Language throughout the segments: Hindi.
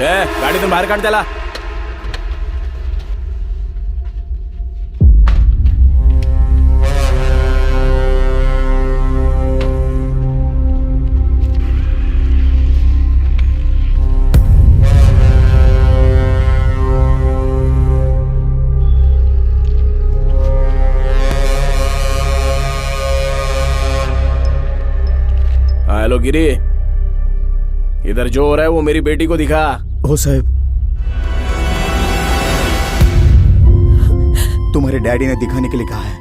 गाडी तुम बाहेर काढ त्याला. हेलो गिरी, इधर जो हो रहा है वो मेरी बेटी को दिखा. हो साहब, तुम्हारे डैडी ने दिखाने के लिए कहा है.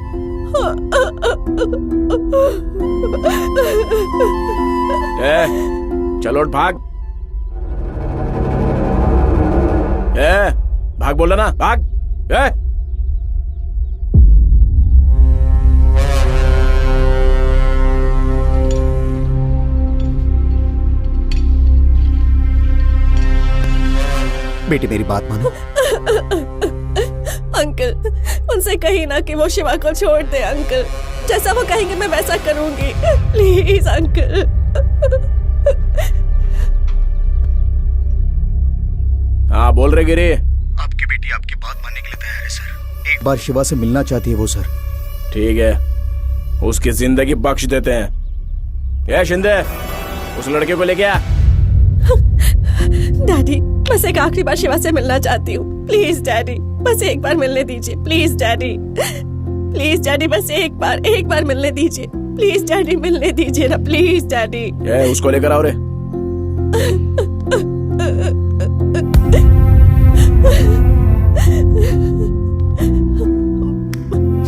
चलो भाग. भाग बोला ना, भाग. बेटी मेरी बात मानो. अंकल, उनसे कही ना कि वो शिवा को छोड़ दे. अंकल, जैसा वो कहेंगे मैं वैसा करूंगी. Please uncle. हाँ बोल रहे गिरी. आपकी बेटी आपकी बात मानने के लिए तैयार है सर. एक बार शिवा से मिलना चाहती है वो सर. ठीक है, उसकी जिंदगी बख्श देते हैं. ये शिंदे, उस लड़के को लेके आ. डैडी, बस एक आखिरी बार शिवा से मिलना चाहती हूँ. प्लीज डैडी, बस एक बार मिलने दीजिए. प्लीज डैडी, प्लीज डैडी, बस एक बार मिलने दीजिए. प्लीज डैडी, मिलने दीजिए ना. Please daddy. उसको लेकर आओ रे.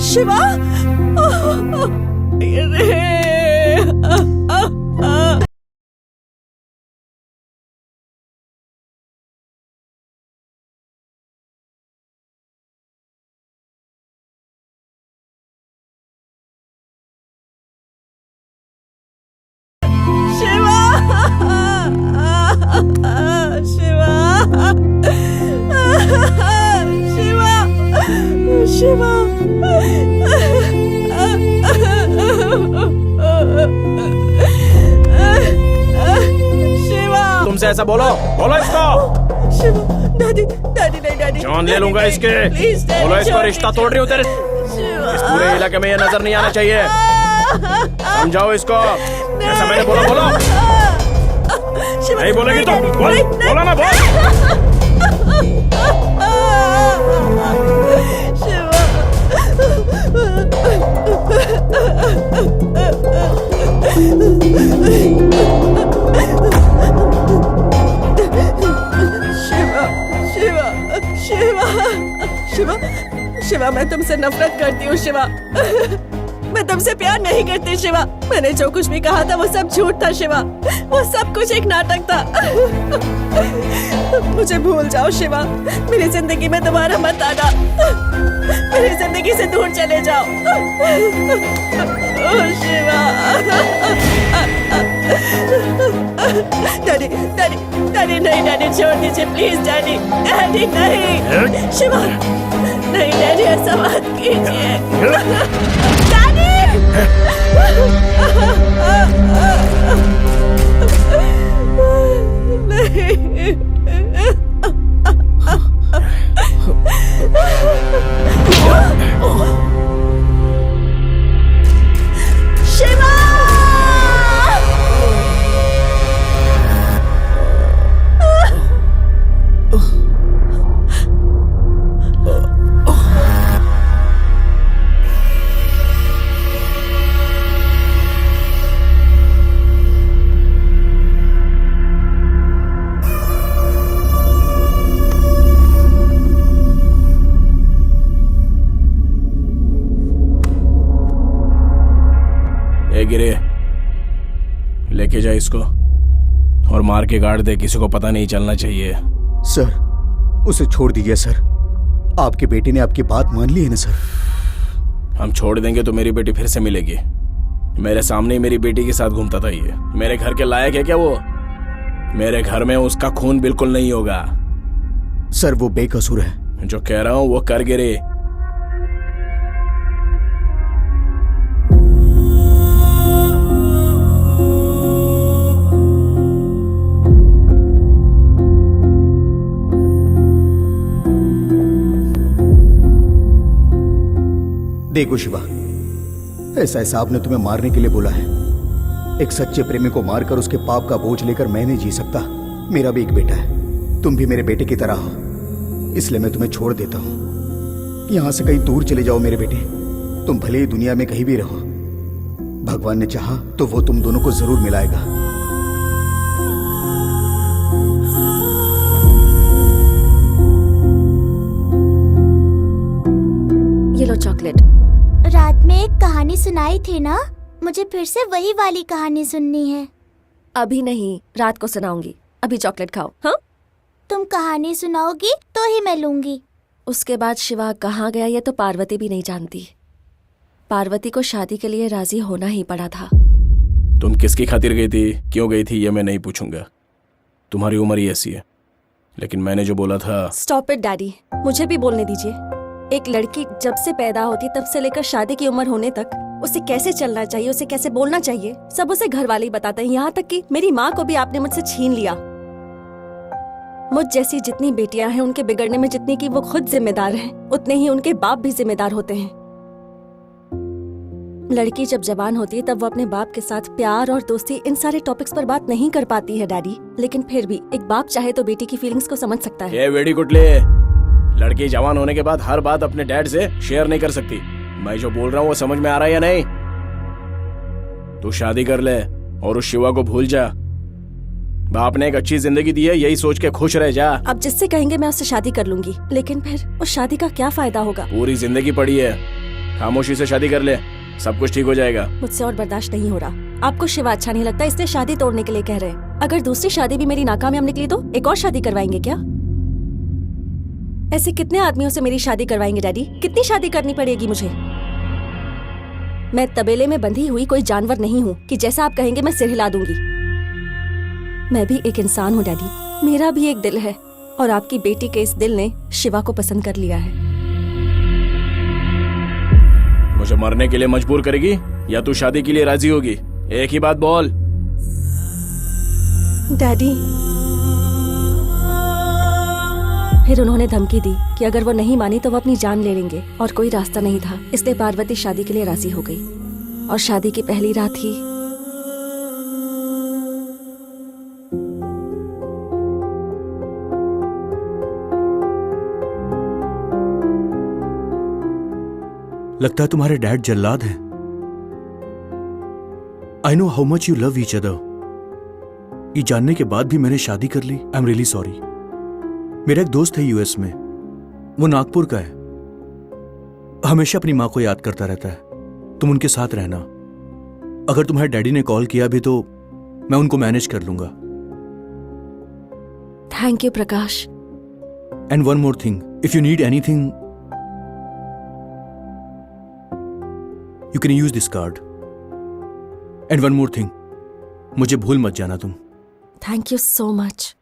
शिवा. शिवा. तुमसे ऐसा बोलो इसको. शिवा. डैडी, डैडी नहीं डैडी. जान ले लूंगा इसके. बोलो इसको, रिश्ता तोड़ रही हूँ तेरे. इस पूरे इलाके में ये नजर नहीं आना चाहिए. समझाओ इसको. जैसा मैंने बोलो. नहीं बोलेगी तो बोलो ना, बोल. शिवा, मैं तुमसे नफरत करती हूँ. शिवा, मैं तुमसे प्यार नहीं करती. शिवा, मैंने जो कुछ भी कहा था वो सब झूठ था. शिवा, वो सब कुछ एक नाटक था. मुझे भूल जाओ शिवा. मेरी जिंदगी में दोबारा मत आना. मेरी जिंदगी से दूर चले जाओ. शिवा. डैडी, डैडी, डैडी नहीं. डैडी छोड़ दीजिए प्लीज. डैडी, डैडी नहीं. शिवा, नहीं डैडी, ऐसा मत कीजिए. डैडी. नहीं. शिवा. गिरे, लेके जा इसको और मार के गाड़ दे. किसी को पता नहीं चलना चाहिए. सर, उसे छोड़ दीजिए सर. आपके बेटे ने आपकी बात मान ली है ना सर. हम छोड़ देंगे तो मेरी बेटी फिर से मिलेगी. मेरे सामने ही मेरी बेटी के साथ घूमता था. ये मेरे घर के लायक है क्या वो? मेरे घर में उसका खून बिल्कुल नहीं होगा. सर, वो बेकसूर है. जो कह रहा हूं वो कर गिरे. देखो शिवा, ऐसा हिसाब ने तुम्हें मारने के लिए बोला है। एक सच्चे प्रेमी को मारकर उसके पाप का बोझ लेकर मैं नहीं जी सकता। मेरा भी एक बेटा है, तुम भी मेरे बेटे की तरह हो, इसलिए मैं तुम्हें छोड़ देता हूं। यहां से कहीं दूर चले जाओ मेरे बेटे, तुम भले ही दुनिया में कहीं भी रहो, भगवान ने चाहा तो वो तुम दोनों को जरूर मिलाएगा। ये लो चॉकलेट। रात में एक कहानी सुनाई थी ना, मुझे फिर से वही वाली कहानी सुननी है। अभी नहीं, रात को सुनाऊंगी, अभी चॉकलेट खाओ। हाँ, तुम कहानी सुनाओगी तो ही मैं लूंगी। उसके बाद शिवा कहाँ गया ये तो पार्वती भी नहीं जानती। पार्वती को शादी के लिए राजी होना ही पड़ा था। तुम किसकी खातिर गई थी, क्यों गई थी, ये मैं नहीं पूछूंगा, तुम्हारी उम्र ही ऐसी है। लेकिन मैंने जो बोला था। स्टॉप इट डैडी, मुझे भी बोलने दीजिए। एक लड़की जब से पैदा होती तब से लेकर शादी की उम्र होने तक उसे कैसे चलना चाहिए, उसे कैसे बोलना चाहिए, सब उसे घर वाले ही बताते हैं। यहाँ तक कि मेरी माँ को भी आपने मुझसे छीन लिया। मुझ जैसी जितनी बेटियां हैं उनके बिगड़ने में जितनी की वो खुद जिम्मेदार हैं, उतने ही उनके बाप भी जिम्मेदार होते हैं। लड़की जब जवान होती है तब वो अपने बाप के साथ प्यार और दोस्ती इन सारे टॉपिक्स पर बात नहीं कर पाती है डैडी। लेकिन फिर भी एक बाप चाहे तो बेटी की फीलिंग्स को समझ सकता है। ये वेडी कुटले, लड़की जवान होने के बाद हर बात अपने डैड से शेयर नहीं कर सकती। मैं जो बोल रहा हूँ वो समझ में आ रहा है या नहीं? तू शादी कर ले और उस शिवा को भूल जा। बाप ने एक अच्छी जिंदगी दी है, यही सोच के खुश रह जा। अब जिससे कहेंगे मैं उससे शादी कर लूंगी, लेकिन फिर उस शादी का क्या फायदा होगा? पूरी जिंदगी पड़ी है, खामोशी से शादी कर ले, सब कुछ ठीक हो जाएगा। मुझसे और बर्दाश्त नहीं हो रहा। आपको शिवा अच्छा नहीं लगता इसलिए शादी तोड़ने के लिए कह रहे हैं। अगर दूसरी शादी भी मेरी नाकामयाब निकली तो एक और शादी करवाएंगे क्या? ऐसे कितने आदमियों से मेरी शादी करवाएंगे डैडी? कितनी शादी करनी पड़ेगी मुझे? मैं तबेले में बंधी हुई कोई जानवर नहीं हूँ कि जैसा आप कहेंगे मैं सिर हिला दूंगी। मैं भी एक इंसान हूँ डैडी, मेरा भी एक दिल है और आपकी बेटी के इस दिल ने शिवा को पसंद कर लिया है। मुझे मरने के लिए मजबूर करेगी या तू शादी के लिए राजी होगी? एक ही बात बोल। डैडी, फिर उन्होंने धमकी दी कि अगर वो नहीं मानी तो वो अपनी जान ले लेंगे और कोई रास्ता नहीं था, इसलिए पार्वती शादी के लिए राजी हो गई। और शादी की पहली रात ही लगता है तुम्हारे डैड जल्लाद हैं। I know how much you love each other. ये जानने के बाद भी मैंने शादी कर ली। I am really sorry. मेरा एक दोस्त है यूएस में, वो नागपुर का है, हमेशा अपनी माँ को याद करता रहता है। तुम उनके साथ रहना। अगर तुम्हारे डैडी ने कॉल किया भी तो मैं उनको मैनेज कर लूंगा। Thank you Prakash. And one more thing, if you need anything you can use this card. And one more thing, मुझे भूल मत जाना तुम। Thank you so much.